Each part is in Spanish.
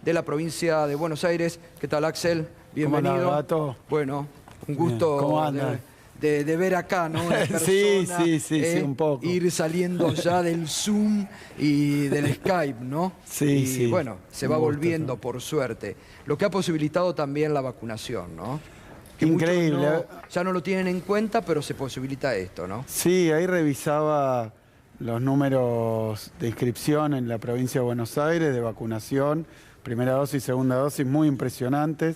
de la provincia de Buenos Aires. ¿Qué tal, Axel? Bienvenido. ¿Cómo andás, Gato? Bueno, un gusto ¿Cómo andas? de ver acá, ¿no? En persona, Sí, un poco. Ir saliendo ya del Zoom y del Skype, ¿no? Sí. Bueno, se va volviendo, por suerte. Lo que ha posibilitado también la vacunación, ¿no? Que increíble. Ya no lo tienen en cuenta, pero se posibilita esto, ¿no? Sí, ahí revisaba los números de inscripción en la provincia de Buenos Aires, de vacunación, primera dosis, segunda dosis, muy impresionantes.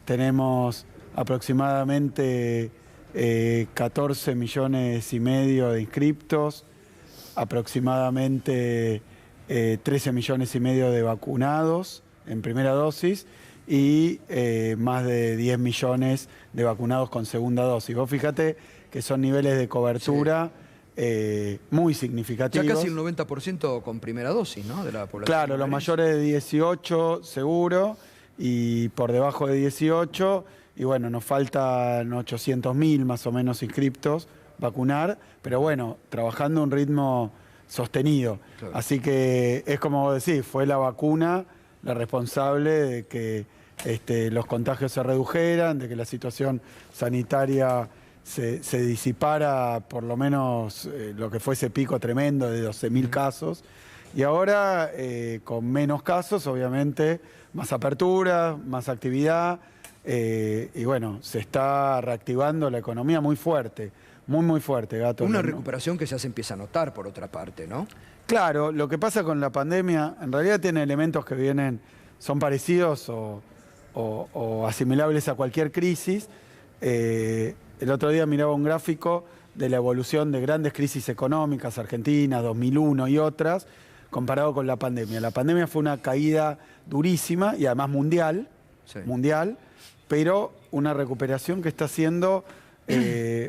Tenemos aproximadamente 14 millones y medio de inscriptos, aproximadamente 13 millones y medio de vacunados en primera dosis y más de 10 millones de vacunados con segunda dosis. Vos fíjate que son niveles de cobertura muy significativos. Ya casi el 90% con primera dosis, ¿no? De la población. Claro, los mayores de 18 seguro y por debajo de 18, y bueno, nos faltan 800.000 más o menos inscriptos vacunar, pero bueno, trabajando a un ritmo sostenido. Claro. Así que es como vos decís, fue la vacuna la responsable de que los contagios se redujeran, de que la situación sanitaria se disipara por lo menos lo que fue ese pico tremendo de 12.000 casos. Y ahora, con menos casos, obviamente, más apertura, más actividad, y bueno, se está reactivando la economía muy fuerte, muy fuerte, Gato. Una recuperación que ya se empieza a notar, por otra parte, ¿no? Claro, lo que pasa con la pandemia, en realidad tiene elementos que son parecidos o asimilables a cualquier crisis. El otro día miraba un gráfico de la evolución de grandes crisis económicas, Argentina, 2001 y otras, comparado con la pandemia. La pandemia fue una caída durísima y además mundial, pero una recuperación que está siendo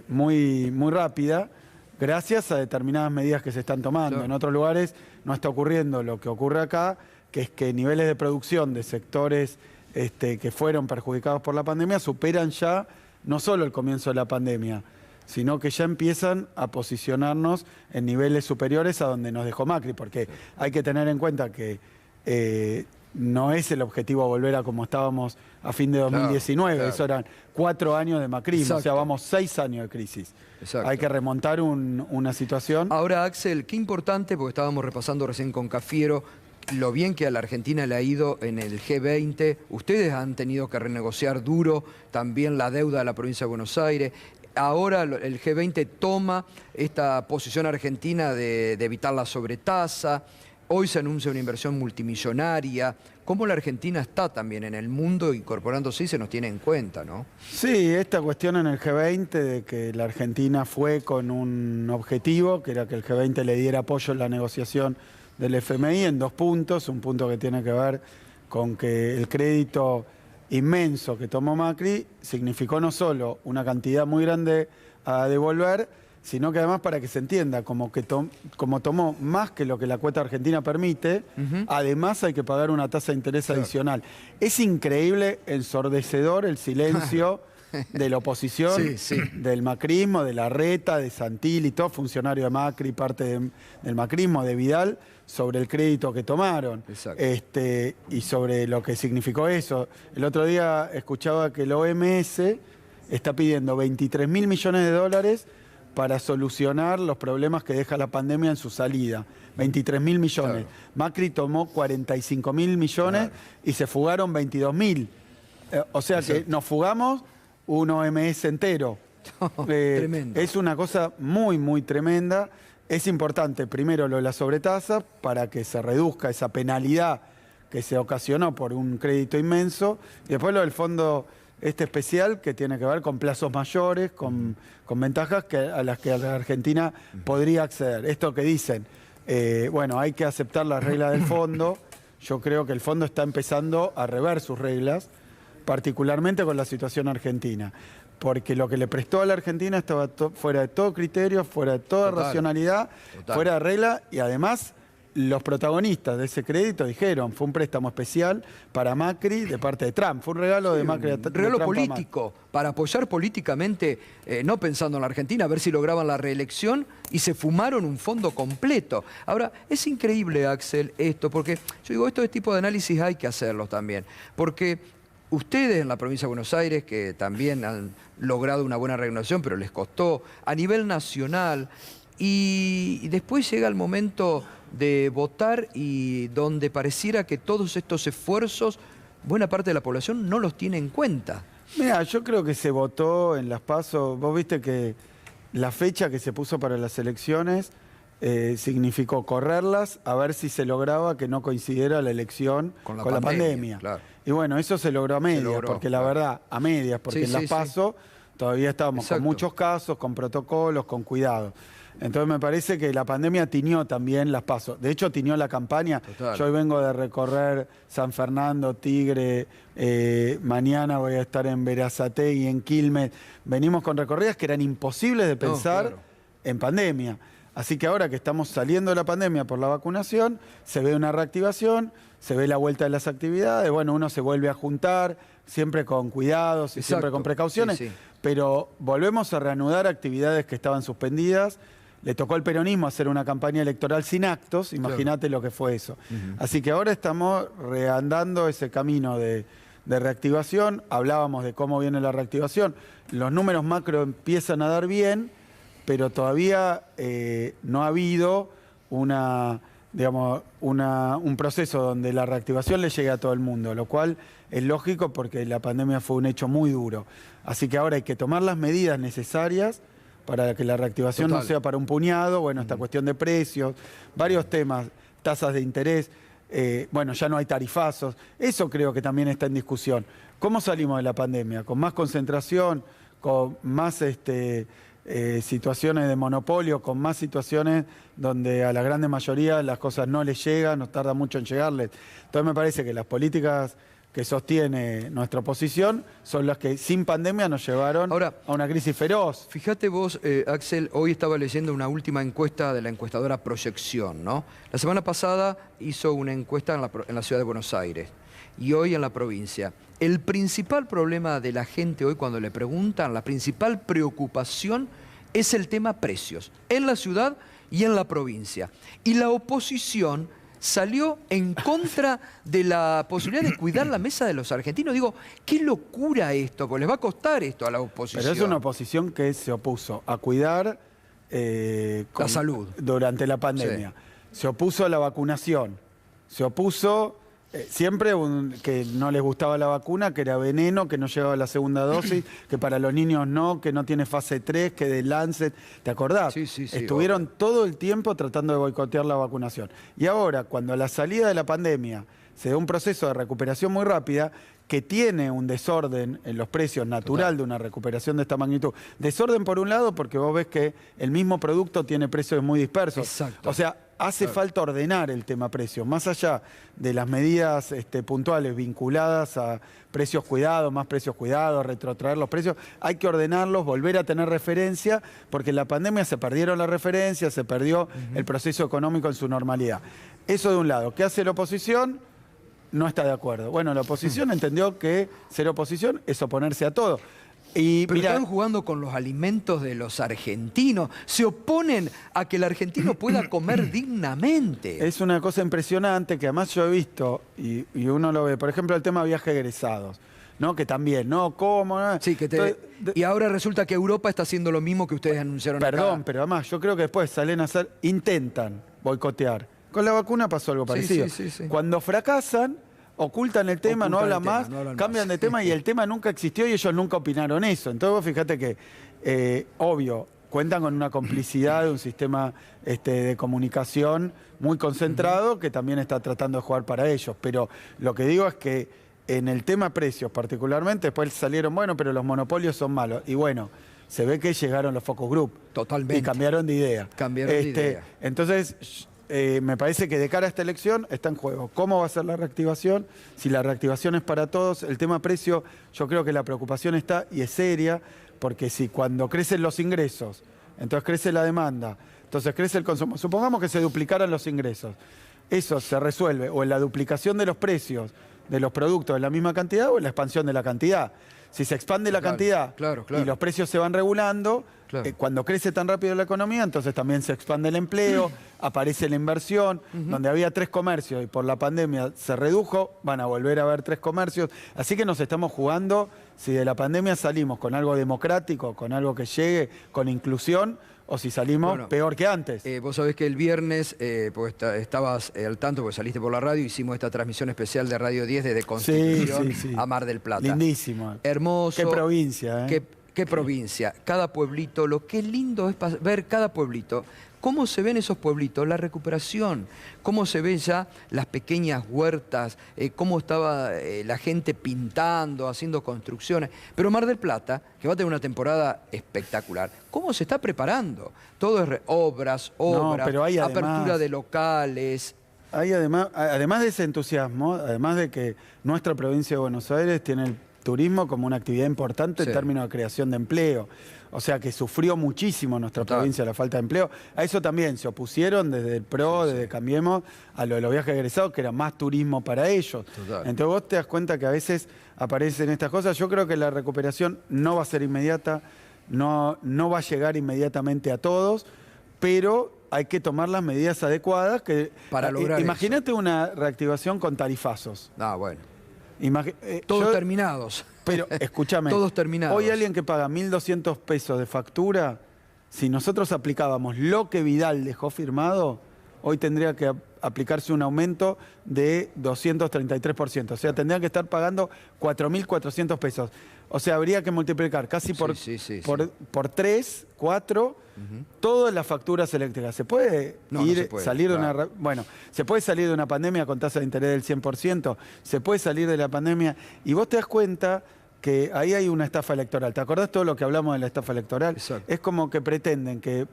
muy rápida, gracias a determinadas medidas que se están tomando. Claro. En otros lugares no está ocurriendo lo que ocurre acá, que es que niveles de producción de sectores que fueron perjudicados por la pandemia superan ya no solo el comienzo de la pandemia, sino que ya empiezan a posicionarnos en niveles superiores a donde nos dejó Macri, porque hay que tener en cuenta que no es el objetivo volver a como estábamos a fin de 2019, claro. Eso eran 4 años de macrismo. Exacto. O sea, vamos 6 años de crisis. Exacto. Hay que remontar una situación. Ahora, Axel, qué importante, porque estábamos repasando recién con Cafiero, lo bien que a la Argentina le ha ido en el G20. Ustedes han tenido que renegociar duro también la deuda de la provincia de Buenos Aires. Ahora el G20 toma esta posición argentina de evitar la sobretasa. Hoy se anuncia una inversión multimillonaria. ¿Cómo la Argentina está también en el mundo incorporándose y se nos tiene en cuenta, no? Sí, esta cuestión en el G20 de que la Argentina fue con un objetivo, que era que el G20 le diera apoyo en la negociación del FMI en 2 puntos. Un punto que tiene que ver con que el crédito inmenso que tomó Macri significó no solo una cantidad muy grande a devolver, sino que además, para que se entienda, como tomó más que lo que la cuota argentina permite, además hay que pagar una tasa de interés adicional. Es increíble, ensordecedor el silencio de la oposición, del macrismo, de Larreta, de Santilli, todo funcionario de Macri, parte del macrismo, de Vidal, sobre el crédito que tomaron y sobre lo que significó eso. El otro día escuchaba que el OMS está pidiendo 23.000 millones de dólares para solucionar los problemas que deja la pandemia en su salida. 23.000 millones. Claro. Macri tomó 45.000 millones y se fugaron 22.000. O sea que nos fugamos un OMS entero. Tremendo. Es una cosa muy tremenda. Es importante, primero, lo de la sobretasa, para que se reduzca esa penalidad que se ocasionó por un crédito inmenso. Y después lo del fondo especial, que tiene que ver con plazos mayores, con ventajas a las que la Argentina podría acceder. Esto que dicen, bueno, hay que aceptar las reglas del fondo. Yo creo que el fondo está empezando a rever sus reglas, particularmente con la situación argentina, porque lo que le prestó a la Argentina estaba fuera de todo criterio, fuera de toda racionalidad, fuera de regla, y además los protagonistas de ese crédito dijeron, fue un préstamo especial para Macri de parte de Trump, fue un regalo de Macri. Un regalo político, para apoyar políticamente, no pensando en la Argentina, a ver si lograban la reelección, y se fumaron un fondo completo. Ahora, es increíble, Axel, esto, porque yo digo, este tipo de análisis hay que hacerlos también, porque ustedes en la provincia de Buenos Aires, que también han logrado una buena renovación, pero les costó, a nivel nacional, y después llega el momento de votar y donde pareciera que todos estos esfuerzos, buena parte de la población no los tiene en cuenta. Mira, yo creo que se votó en las PASO. Vos viste que la fecha que se puso para las elecciones significó correrlas a ver si se lograba que no coincidiera la elección con la pandemia. Claro. Y bueno, eso se logró a medias, porque la verdad, a medias, porque en las PASO todavía estábamos con muchos casos, con protocolos, con cuidado. Entonces me parece que la pandemia tiñó también las PASO. De hecho, tiñó la campaña. Total. Yo hoy vengo de recorrer San Fernando, Tigre, mañana voy a estar en Berazategui, en Quilmes. Venimos con recorridas que eran imposibles de pensar en pandemia. Así que ahora que estamos saliendo de la pandemia por la vacunación, se ve una reactivación, se ve la vuelta de las actividades, bueno, uno se vuelve a juntar, siempre con cuidados y siempre con precauciones, pero volvemos a reanudar actividades que estaban suspendidas. Le tocó al peronismo hacer una campaña electoral sin actos, imagínate lo que fue eso. Así que ahora estamos reandando ese camino de reactivación, hablábamos de cómo viene la reactivación, los números macro empiezan a dar bien, pero todavía no ha habido un proceso donde la reactivación le llegue a todo el mundo, lo cual es lógico porque la pandemia fue un hecho muy duro. Así que ahora hay que tomar las medidas necesarias para que la reactivación no sea para un puñado, bueno, esta cuestión de precios, varios temas, tasas de interés, bueno, ya no hay tarifazos, eso creo que también está en discusión. ¿Cómo salimos de la pandemia? ¿Con más concentración, con más situaciones de monopolio, con más situaciones donde a la grande mayoría las cosas no les llegan, nos tarda mucho en llegarles? Entonces me parece que las políticas que sostiene nuestra oposición son las que sin pandemia nos llevaron a una crisis feroz. Fíjate vos, Axel, hoy estaba leyendo una última encuesta de la encuestadora Proyección, ¿no? La semana pasada hizo una encuesta en la ciudad de Buenos Aires y hoy en la provincia. El principal problema de la gente hoy cuando le preguntan, la principal preocupación es el tema precios, en la ciudad y en la provincia. Y la oposición salió en contra de la posibilidad de cuidar la mesa de los argentinos. Digo, qué locura esto, porque les va a costar esto a la oposición. Pero es una oposición que se opuso a cuidar la salud durante la pandemia. Se opuso a la vacunación. Se opuso siempre que no les gustaba la vacuna, que era veneno, que no llegaba la segunda dosis, que para los niños no, que no tiene fase 3, que de Lancet. ¿Te acordás? Estuvieron todo el tiempo tratando de boicotear la vacunación. Y ahora, cuando a la salida de la pandemia se da un proceso de recuperación muy rápida, que tiene un desorden en los precios natural de una recuperación de esta magnitud. Desorden por un lado porque vos ves que el mismo producto tiene precios muy dispersos. O sea, hace falta ordenar el tema precios, más allá de las medidas puntuales vinculadas a precios cuidados, más precios cuidados, retrotraer los precios, hay que ordenarlos, volver a tener referencia, porque en la pandemia se perdieron las referencias, se perdió el proceso económico en su normalidad. Eso de un lado. ¿Qué hace la oposición? No está de acuerdo. Bueno, la oposición entendió que ser oposición es oponerse a todo. Pero están jugando con los alimentos de los argentinos. Se oponen a que el argentino pueda comer dignamente. Es una cosa impresionante que además yo he visto, y uno lo ve, por ejemplo, el tema de viajes egresados, ¿no? Que también, ¿no? ¿Cómo? Sí, y ahora resulta que Europa está haciendo lo mismo que ustedes anunciaron acá. Perdón, pero además yo creo que después salen a hacer, intentan boicotear. Con la vacuna pasó algo parecido. Cuando fracasan, ocultan el tema, no hablan más, cambian de tema y el tema nunca existió y ellos nunca opinaron eso. Entonces vos fíjate que, obvio, cuentan con una complicidad de un sistema de comunicación muy concentrado que también está tratando de jugar para ellos. Pero lo que digo es que en el tema precios particularmente, después salieron, bueno, pero los monopolios son malos. Y bueno, se ve que llegaron los focus group. Totalmente. Y cambiaron de idea. Cambiaron de idea. Entonces, me parece que de cara a esta elección está en juego. ¿Cómo va a ser la reactivación? Si la reactivación es para todos, el tema precio, yo creo que la preocupación está y es seria, porque si cuando crecen los ingresos, entonces crece la demanda, entonces crece el consumo. Supongamos que se duplicaran los ingresos. eso se resuelve o en la duplicación de los precios de los productos en la misma cantidad o en la expansión de la cantidad. Si se expande la cantidad y los precios se van regulando, cuando crece tan rápido la economía, entonces también se expande el empleo, aparece la inversión, donde había 3 comercios y por la pandemia se redujo, van a volver a haber 3 comercios. Así que nos estamos jugando, si de la pandemia salimos con algo democrático, con algo que llegue, con inclusión, o si salimos peor que antes. Vos sabés que el viernes, pues estabas al tanto, porque saliste por la radio, hicimos esta transmisión especial de Radio 10 desde Constitución a Mar del Plata. Lindísimo. Hermoso. Qué provincia, ¿eh? Qué provincia. Cada pueblito, lo que lindo es ver cada pueblito. ¿Cómo se ven esos pueblitos? La recuperación. ¿Cómo se ven ya las pequeñas huertas? ¿Cómo estaba la gente pintando, haciendo construcciones? Pero Mar del Plata, que va a tener una temporada espectacular, ¿cómo se está preparando? Todo es obras, pero hay apertura de locales. Hay además de ese entusiasmo, además de que nuestra provincia de Buenos Aires tiene el turismo como una actividad importante en términos de creación de empleo. O sea que sufrió muchísimo nuestra provincia la falta de empleo. A eso también se opusieron desde el PRO, desde Cambiemos, a lo de los viajes egresados, que era más turismo para ellos. Entonces vos te das cuenta que a veces aparecen estas cosas. Yo creo que la recuperación no va a ser inmediata, no va a llegar inmediatamente a todos, pero hay que tomar las medidas adecuadas. Para lograr imagínate una reactivación con tarifazos. Bueno. Todos terminados. Pero escúchame, todos terminados. Hoy alguien que paga 1.200 pesos de factura, si nosotros aplicábamos lo que Vidal dejó firmado, hoy tendría que aplicarse un aumento de 233%. O sea, tendrían que estar pagando 4.400 pesos. O sea, habría que multiplicar casi por 3, 4, todas las facturas eléctricas. ¿Se puede salir de una... Bueno, se puede salir de una pandemia con tasa de interés del 100%, se puede salir de la pandemia y vos te das cuenta que ahí hay una estafa electoral. ¿Te acordás todo lo que hablamos de la estafa electoral? Exacto. Es como que pretenden que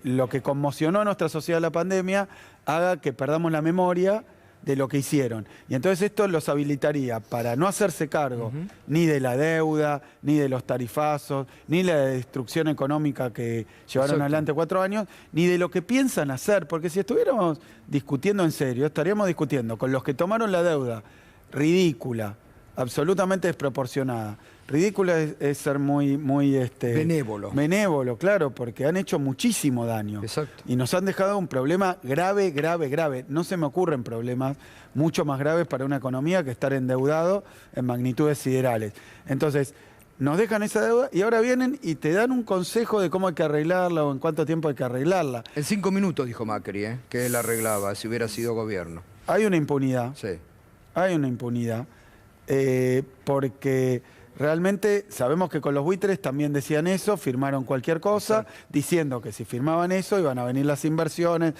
lo que conmocionó a nuestra sociedad la pandemia haga que perdamos la memoria de lo que hicieron. Y entonces esto los habilitaría para no hacerse cargo ni de la deuda, ni de los tarifazos, ni la destrucción económica que llevaron adelante 4 años, ni de lo que piensan hacer. Porque si estuviéramos discutiendo en serio, estaríamos discutiendo con los que tomaron la deuda ridícula, absolutamente desproporcionada. Ridícula es ser muy benévolo. Benévolo, claro, porque han hecho muchísimo daño. Exacto. Y nos han dejado un problema grave, grave, grave. No se me ocurren problemas mucho más graves para una economía que estar endeudado en magnitudes siderales. Entonces, nos dejan esa deuda y ahora vienen y te dan un consejo de cómo hay que arreglarla o en cuánto tiempo hay que arreglarla. En 5 minutos, dijo Macri, que él arreglaba si hubiera sido gobierno. Hay una impunidad. Sí. Hay una impunidad. Porque realmente sabemos que con los buitres también decían eso, firmaron cualquier cosa, diciendo que si firmaban eso iban a venir las inversiones.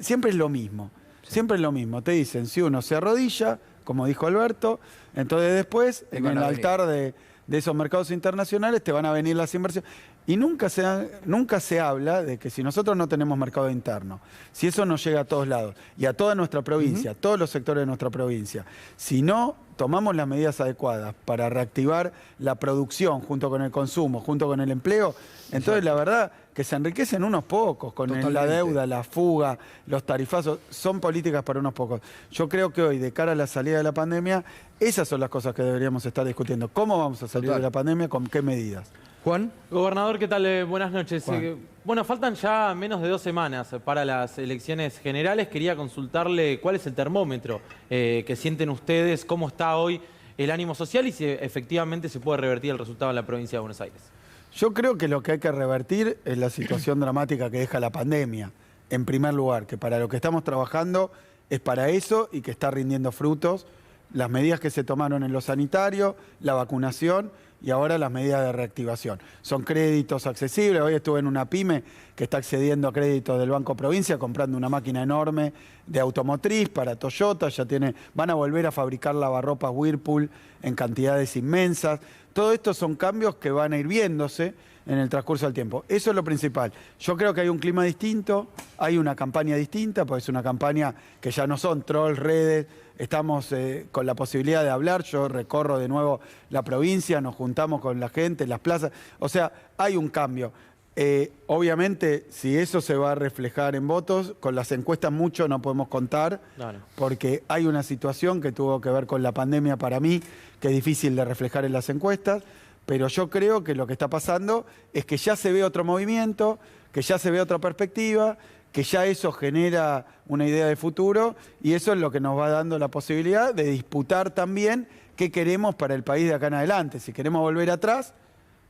Siempre es lo mismo, siempre es lo mismo. Te dicen, si uno se arrodilla, como dijo Alberto, entonces después, en el altar de esos mercados internacionales, te van a venir las inversiones. Y nunca se habla de que si nosotros no tenemos mercado interno, si eso no llega a todos lados y a toda nuestra provincia, a todos los sectores de nuestra provincia, si no tomamos las medidas adecuadas para reactivar la producción junto con el consumo, junto con el empleo, entonces la verdad que se enriquecen unos pocos con la deuda, la fuga, los tarifazos, son políticas para unos pocos. Yo creo que hoy, de cara a la salida de la pandemia, esas son las cosas que deberíamos estar discutiendo. ¿Cómo vamos a salir de la pandemia? ¿Con qué medidas? Juan. Gobernador, ¿qué tal? Buenas noches. Bueno, faltan ya menos de 2 semanas para las elecciones generales. Quería consultarle cuál es el termómetro que sienten ustedes, cómo está hoy el ánimo social y si efectivamente se puede revertir el resultado en la provincia de Buenos Aires. Yo creo que lo que hay que revertir es la situación dramática que deja la pandemia, en primer lugar, que para lo que estamos trabajando es para eso y que está rindiendo frutos. Las medidas que se tomaron en lo sanitario, la vacunación y ahora las medidas de reactivación. Son créditos accesibles. Hoy estuve en una pyme que está accediendo a créditos del Banco Provincia, comprando una máquina enorme de automotriz para Toyota. Van a volver a fabricar lavarropas Whirlpool en cantidades inmensas. Todo esto son cambios que van a ir viéndose en el transcurso del tiempo. Eso es lo principal. Yo creo que hay un clima distinto, hay una campaña distinta, porque es una campaña que ya no son trolls, redes. Estamos con la posibilidad de hablar, yo recorro de nuevo la provincia, nos juntamos con la gente, las plazas, o sea, hay un cambio. Obviamente, si eso se va a reflejar en votos, con las encuestas mucho no podemos contar, Claro. porque hay una situación que tuvo que ver con la pandemia para mí, que es difícil de reflejar en las encuestas, pero yo creo que lo que está pasando es que ya se ve otro movimiento, que ya se ve otra perspectiva, que ya eso genera una idea de futuro, y eso es lo que nos va dando la posibilidad de disputar también qué queremos para el país de acá en adelante. Si queremos volver atrás,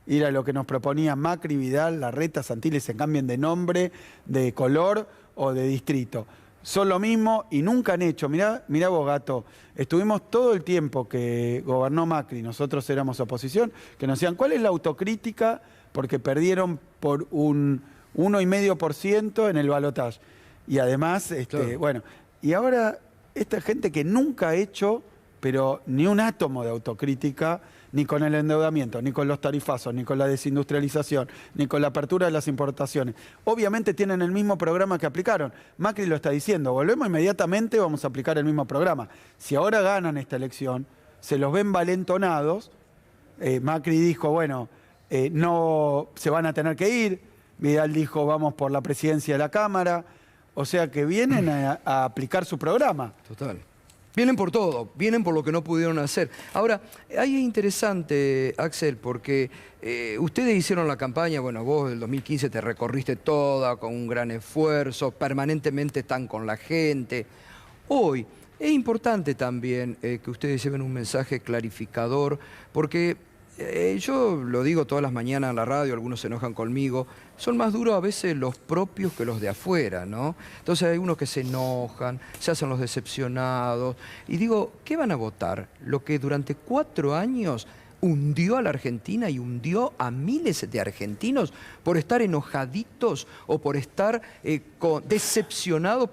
ir a lo que nos proponían Macri, Vidal, Larreta, Santilli, se cambien de nombre, de color o de distrito. Son lo mismo y nunca han hecho. Mirá vos, Gato, estuvimos todo el tiempo que gobernó Macri, nosotros éramos oposición, que nos decían, ¿cuál es la autocrítica? Porque perdieron por un 1,5% en el balotaje. Y además, Claro. bueno, y ahora esta gente que nunca ha hecho, pero ni un átomo de autocrítica, ni con el endeudamiento, ni con los tarifazos, ni con la desindustrialización, ni con la apertura de las importaciones. Obviamente tienen el mismo programa que aplicaron. Macri lo está diciendo, volvemos inmediatamente, vamos a aplicar el mismo programa. Si ahora ganan esta elección, se los ven valentonados. Macri dijo, bueno, no se van a tener que ir. Vidal dijo, vamos por la presidencia de la Cámara. O sea que vienen a aplicar su programa. Total. Vienen por todo, vienen por lo que no pudieron hacer. Ahora, ahí es interesante, Axel, porque ustedes hicieron la campaña, bueno, vos del 2015 te recorriste toda con un gran esfuerzo, permanentemente están con la gente. Hoy es importante también que ustedes lleven un mensaje clarificador, porque yo lo digo todas las mañanas en la radio, algunos se enojan conmigo, son más duros a veces los propios que los de afuera, ¿no? Entonces hay unos que se enojan, se hacen los decepcionados, y digo, ¿qué van a votar? Lo que durante 4 años hundió a la Argentina y hundió a miles de argentinos por estar enojaditos o por estar decepcionados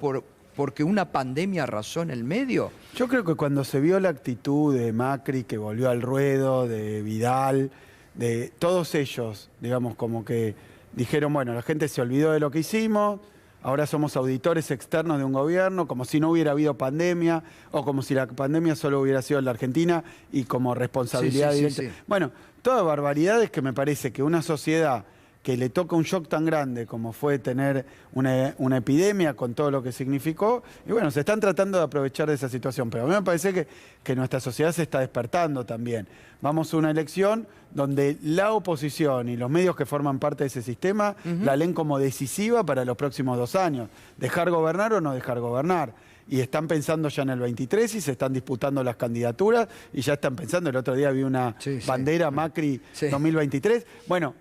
porque una pandemia arrasó en el medio. Yo creo que cuando se vio la actitud de Macri, que volvió al ruedo, de Vidal, de todos ellos, digamos, como que dijeron, bueno, la gente se olvidó de lo que hicimos, ahora somos auditores externos de un gobierno, como si no hubiera habido pandemia, o como si la pandemia solo hubiera sido en la Argentina y como responsabilidad directa. Sí. Bueno, todas barbaridades que me parece que una sociedad que le toca un shock tan grande como fue tener una epidemia con todo lo que significó, y bueno, se están tratando de aprovechar de esa situación, pero a mí me parece que nuestra sociedad se está despertando también. Vamos a una elección donde la oposición y los medios que forman parte de ese sistema la leen como decisiva para los próximos 2 años, dejar gobernar o no dejar gobernar. Y están pensando ya en el 23 y se están disputando las candidaturas y ya están pensando, el otro día vi una bandera Macri 2023. Bueno,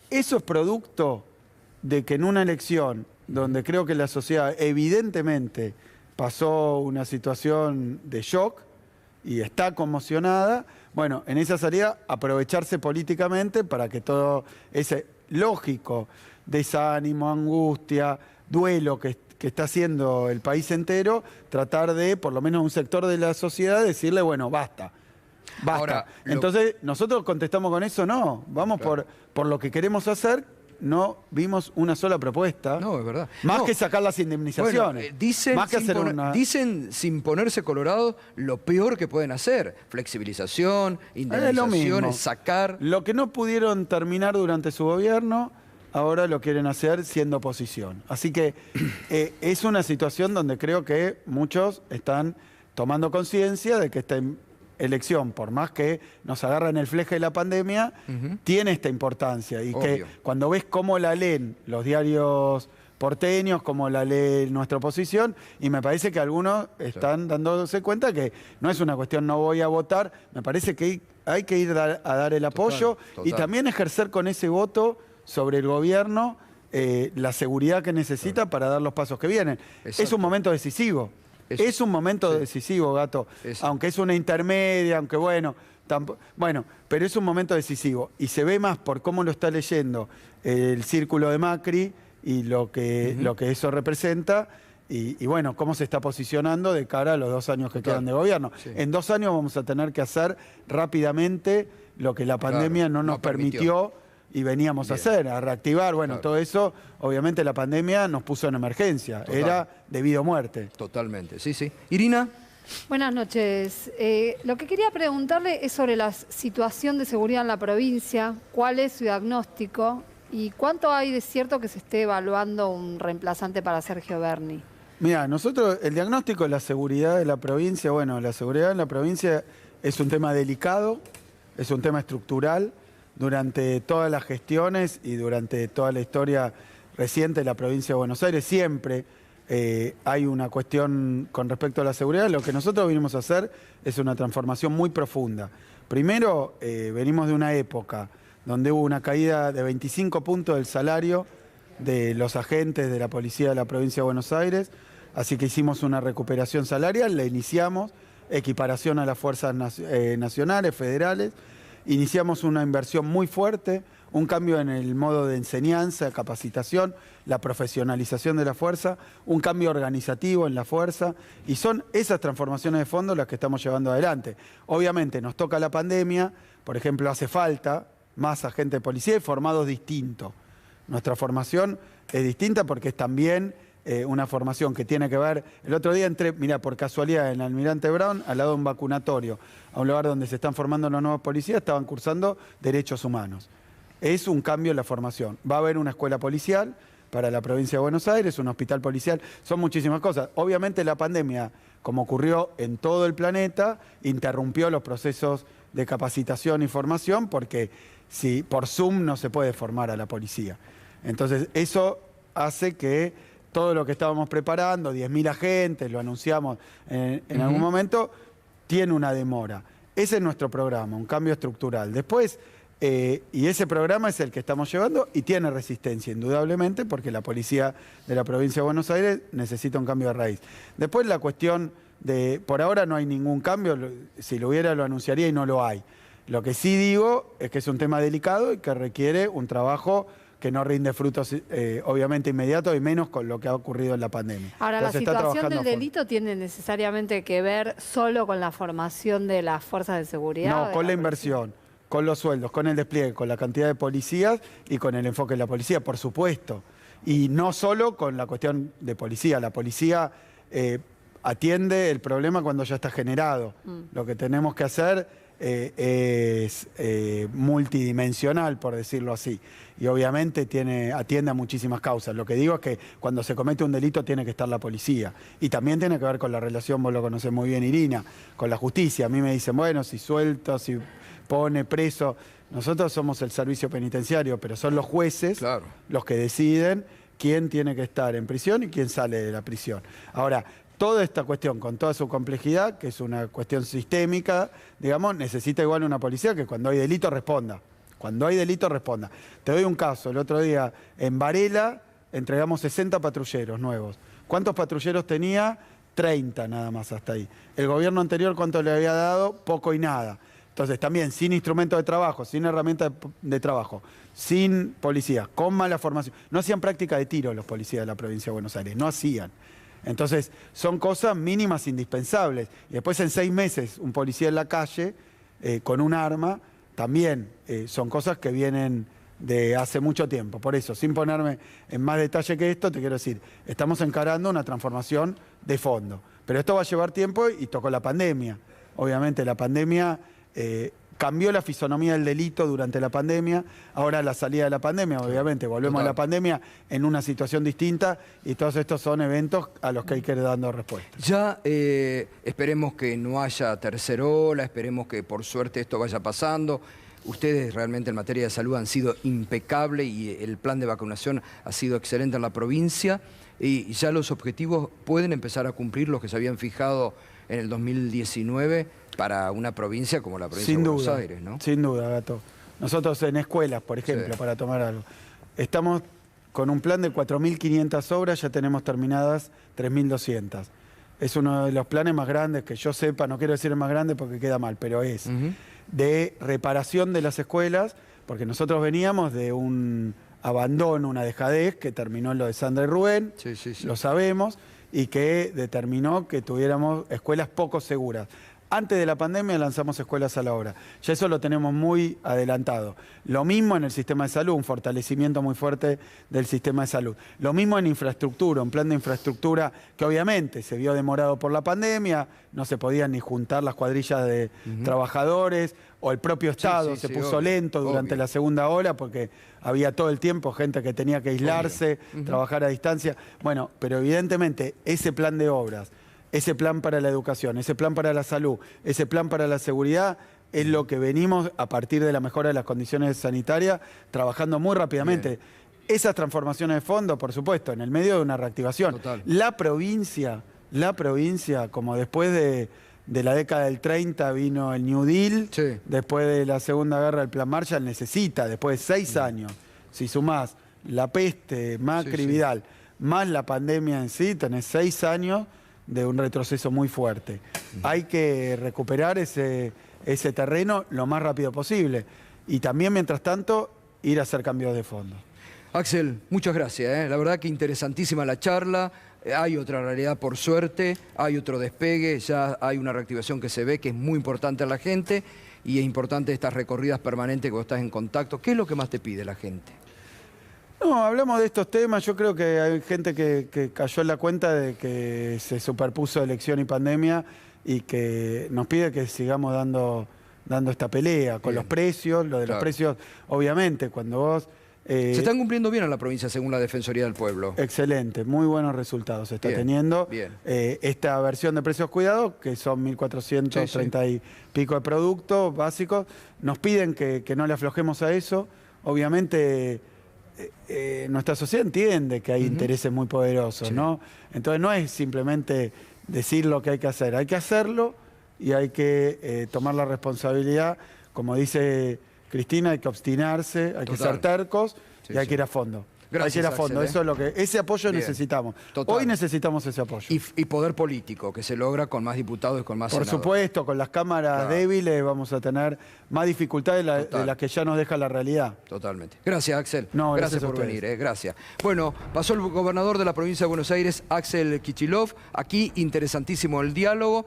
eso es producto de que en una elección donde creo que la sociedad evidentemente pasó una situación de shock y está conmocionada, bueno, en esa salida aprovecharse políticamente para que todo ese lógico desánimo, angustia, duelo que está haciendo el país entero, tratar de, por lo menos un sector de la sociedad, decirle, bueno, basta. Basta. Ahora, entonces, nosotros contestamos con eso, no. Vamos por lo que queremos hacer, no vimos una sola propuesta. No, es verdad. Más No. que sacar las indemnizaciones. Bueno, dicen, más que sin hacer dicen, sin ponerse colorados, lo peor que pueden hacer. Flexibilización, Es lo mismo. indemnizaciones, sacar. Lo que no pudieron terminar durante su gobierno, ahora lo quieren hacer siendo oposición. Así que es una situación donde creo que muchos están tomando conciencia de que esta elección, por más que nos agarra en el fleje de la pandemia, tiene esta importancia. Y que cuando ves cómo la leen los diarios porteños, cómo la lee nuestra oposición, y me parece que algunos están dándose cuenta que no es una cuestión no voy a votar, me parece que hay que ir a dar el apoyo y también ejercer con ese voto sobre el gobierno la seguridad que necesita para dar los pasos que vienen. Es un momento decisivo. Es un momento decisivo, Gato. Aunque es una intermedia, aunque bueno, pero es un momento decisivo. Y se ve más por cómo lo está leyendo el círculo de Macri y lo que eso representa. Y bueno, cómo se está posicionando de cara a los 2 años que quedan de gobierno. En 2 años vamos a tener que hacer rápidamente lo que la pandemia no nos permitió y veníamos a hacer, a reactivar. Bueno, todo eso, obviamente la pandemia nos puso en emergencia. Era de vida o muerte. Totalmente, sí. Irina. Buenas noches. Lo que quería preguntarle es sobre la situación de seguridad en la provincia. ¿Cuál es su diagnóstico? ¿Y cuánto hay de cierto que se esté evaluando un reemplazante para Sergio Berni? Mira, nosotros, el diagnóstico de la seguridad de la provincia, bueno, la seguridad en la provincia es un tema delicado, es un tema estructural. Durante todas las gestiones y durante toda la historia reciente de la provincia de Buenos Aires, siempre hay una cuestión con respecto a la seguridad. Lo que nosotros vinimos a hacer es una transformación muy profunda. Primero, venimos de una época donde hubo una caída de 25 puntos del salario de los agentes de la policía de la provincia de Buenos Aires, así que hicimos una recuperación salarial, la iniciamos, equiparación a las fuerzas nacionales, federales, iniciamos una inversión muy fuerte, un cambio en el modo de enseñanza, capacitación, la profesionalización de la fuerza, un cambio organizativo en la fuerza, y son esas transformaciones de fondo las que estamos llevando adelante. Obviamente nos toca la pandemia, por ejemplo, hace falta más agentes de policía y formados distintos. Nuestra formación es distinta porque es también una formación que tiene que ver... El otro día entré, mira, por casualidad, en Almirante Brown, al lado de un vacunatorio, a un lugar donde se están formando los nuevos policías, estaban cursando derechos humanos. Es un cambio en la formación. Va a haber una escuela policial para la provincia de Buenos Aires, un hospital policial, son muchísimas cosas. Obviamente la pandemia, como ocurrió en todo el planeta, interrumpió los procesos de capacitación y formación porque si por Zoom no se puede formar a la policía. Entonces eso hace que todo lo que estábamos preparando, 10.000 agentes, lo anunciamos en algún momento, tiene una demora. Ese es nuestro programa, un cambio estructural. Después, y ese programa es el que estamos llevando y tiene resistencia, indudablemente, porque la policía de la provincia de Buenos Aires necesita un cambio de raíz. Después la cuestión de, por ahora no hay ningún cambio, si lo hubiera lo anunciaría y no lo hay. Lo que sí digo es que es un tema delicado y que requiere un trabajo que no rinde frutos obviamente inmediatos y menos con lo que ha ocurrido en la pandemia. Ahora, entonces, ¿la situación del delito tiene necesariamente que ver solo con la formación de las fuerzas de seguridad? No, con la inversión, con los sueldos, con el despliegue, con la cantidad de policías y con el enfoque de la policía, por supuesto. Y no solo con la cuestión de policía. La policía atiende el problema cuando ya está generado. Lo que tenemos que hacer es multidimensional, por decirlo así, y obviamente atiende a muchísimas causas. Lo que digo es que cuando se comete un delito tiene que estar la policía, y también tiene que ver con la relación, vos lo conocés muy bien, Irina, con la justicia. A mí me dicen, bueno, si suelto, si pone preso, nosotros somos el servicio penitenciario, pero son los jueces los que deciden quién tiene que estar en prisión y quién sale de la prisión. Ahora, toda esta cuestión, con toda su complejidad, que es una cuestión sistémica, digamos, necesita igual una policía que cuando hay delito responda. Cuando hay delito responda. Te doy un caso. El otro día en Varela entregamos 60 patrulleros nuevos. ¿Cuántos patrulleros tenía? 30 nada más hasta ahí. El gobierno anterior, ¿cuánto le había dado? Poco y nada. Entonces también sin instrumento de trabajo, sin herramienta de trabajo, sin policía, con mala formación. No hacían práctica de tiro los policías de la provincia de Buenos Aires, no hacían. Entonces, son cosas mínimas indispensables. Y después en 6 meses, un policía en la calle con un arma, también son cosas que vienen de hace mucho tiempo. Por eso, sin ponerme en más detalle que esto, te quiero decir, estamos encarando una transformación de fondo. Pero esto va a llevar tiempo y tocó la pandemia. Obviamente la pandemia cambió la fisonomía del delito durante la pandemia. Ahora la salida de la pandemia, obviamente, volvemos a la pandemia en una situación distinta y todos estos son eventos a los que hay que ir dando respuesta. Ya esperemos que no haya tercera ola, esperemos que por suerte esto vaya pasando. Ustedes realmente en materia de salud han sido impecables y el plan de vacunación ha sido excelente en la provincia y ya los objetivos pueden empezar a cumplir los que se habían fijado en el 2019 para una provincia como la provincia de Buenos Aires, ¿no? Sin duda, Gato. Nosotros en escuelas, por ejemplo, para tomar algo, estamos con un plan de 4.500 obras, ya tenemos terminadas 3.200. Es uno de los planes más grandes que yo sepa, no quiero decir el más grande porque queda mal, pero es de reparación de las escuelas, porque nosotros veníamos de un abandono, una dejadez que terminó en lo de Sandra y Rubén, lo sabemos, y que determinó que tuviéramos escuelas poco seguras. Antes de la pandemia lanzamos Escuelas a la Obra. Ya eso lo tenemos muy adelantado. Lo mismo en el sistema de salud, un fortalecimiento muy fuerte del sistema de salud. Lo mismo en infraestructura, un plan de infraestructura que obviamente se vio demorado por la pandemia, no se podían ni juntar las cuadrillas de trabajadores, o el propio Estado se puso lento durante la segunda ola porque había todo el tiempo gente que tenía que aislarse, trabajar a distancia. Bueno, pero evidentemente ese plan de obras, ese plan para la educación, ese plan para la salud, ese plan para la seguridad, es lo que venimos a partir de la mejora de las condiciones sanitarias, trabajando muy rápidamente. Bien. Esas transformaciones de fondo, por supuesto, en el medio de una reactivación. Total. La provincia, como después de la década del 30 vino el New Deal, después de la Segunda Guerra el Plan Marshall, necesita, después de 6 años, si sumás la peste, Macri, Vidal, más la pandemia en sí, tenés 6 años de un retroceso muy fuerte. Hay que recuperar ese terreno lo más rápido posible. Y también, mientras tanto, ir a hacer cambios de fondo. Axel, muchas gracias. La verdad que interesantísima la charla. Hay otra realidad, por suerte. Hay otro despegue. Ya hay una reactivación que se ve que es muy importante a la gente. Y es importante estas recorridas permanentes cuando estás en contacto. ¿Qué es lo que más te pide la gente? No, hablamos de estos temas. Yo creo que hay gente que cayó en la cuenta de que se superpuso elección y pandemia y que nos pide que sigamos dando esta pelea con los precios. Lo de los precios, obviamente, cuando vos... se están cumpliendo bien en la provincia según la Defensoría del Pueblo. Excelente, muy buenos resultados se está teniendo. Esta versión de precios cuidados, que son 1.430 y pico de productos básicos, nos piden que no le aflojemos a eso. Obviamente... nuestra sociedad entiende que hay intereses muy poderosos, ¿no? Entonces no es simplemente decir lo que hay que hacer, hay que hacerlo y hay que tomar la responsabilidad, como dice Cristina, hay que obstinarse, hay que ser tercos y hay que ir a fondo. Gracias, hay que ir a fondo, Axel, eso es lo que... Ese apoyo necesitamos. Hoy necesitamos ese apoyo. Y poder político, que se logra con más diputados y con más senadores. Por supuesto, con las cámaras débiles vamos a tener más dificultades de las que ya nos deja la realidad. Totalmente. Gracias, Axel. No, gracias por venir, gracias. Bueno, pasó el gobernador de la provincia de Buenos Aires, Axel Kicillof. Aquí, interesantísimo el diálogo.